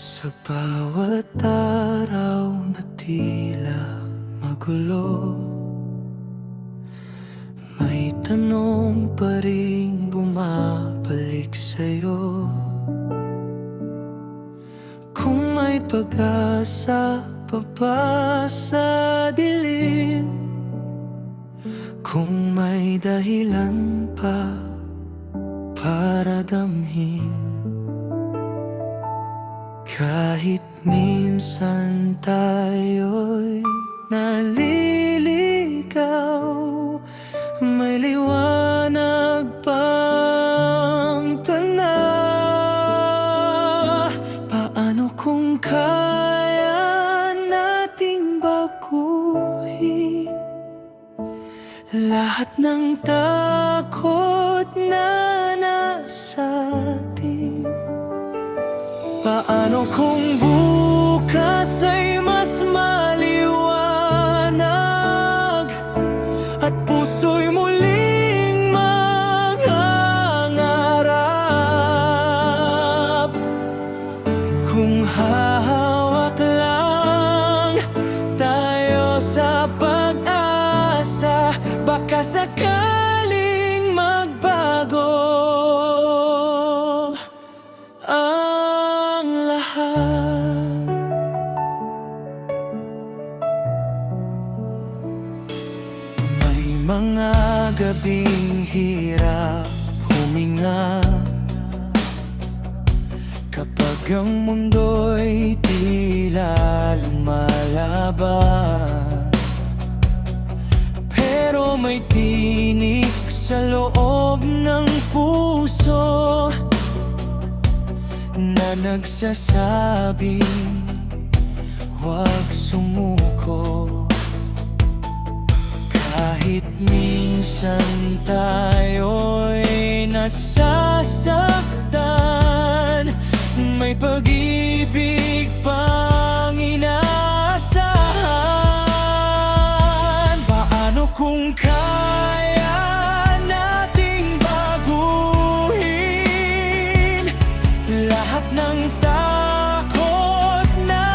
Sa bawat araw na tila magulo, may tanong pa ring bumabalik sa'yo. Kung may pag-asa pa ba sa dilim, kung may dahilan pa para damhin. Kahit minsan tayo'y naliligaw, may liwanag pang tanaw. Paano kung kaya nating baguhin lahat ng takot na nasa atin? Paano kung bukas ay mas maliwanag at puso'y muling mangangarap? Kung hahawak lang tayo sa pag-asa, baka sakaling magbago ang lahat. May mga gabing hirap huminga kapag ang mundo'y tila lumalaban. Pero may tinig sa loob ng puso na nagsasabing huwag sumuko. Kahit minsan tayo'y nasasaktan, may pag-ibig pang inaasahan. Paano kung kaya nating baguhin lahat ng takot na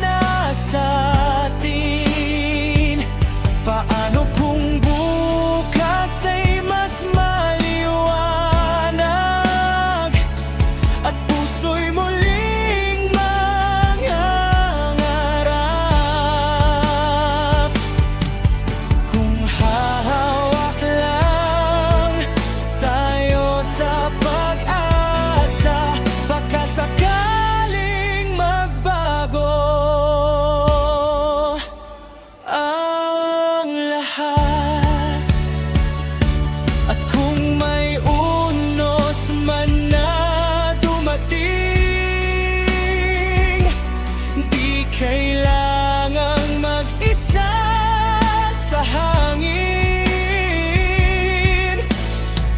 nasa atin? Paano kung bukas ay mas maliwanag at puso'y muling mangangarap? Kung hahawak lang tayo sa pag-asa, baka sakaling magbago ang lahat. At kung may unos man na dumating, di kailangang mag-isa sa hangin.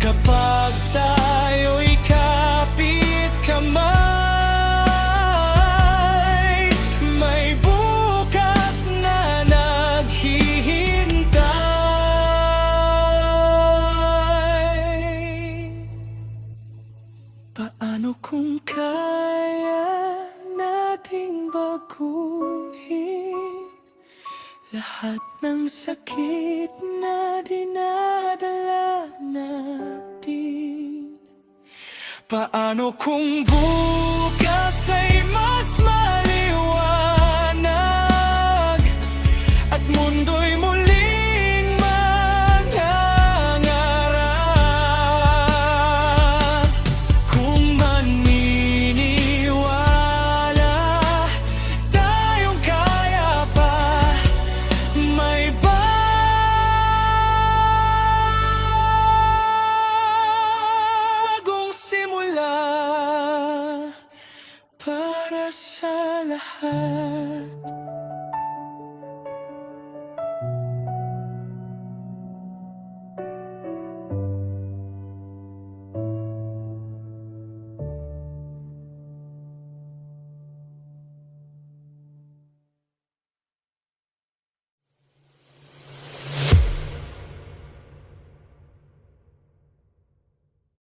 Kapag tayo'y kapit kamay, may bukas na naghihintay. Paano kung kaya nating baguhin lahat ng sakit na dinadala natin? Paano kung bukas ay mas maliwanag at mundo'y muling mangangarap? Kung maniniwala tayong kaya pa, may bagong simula para sa lahat.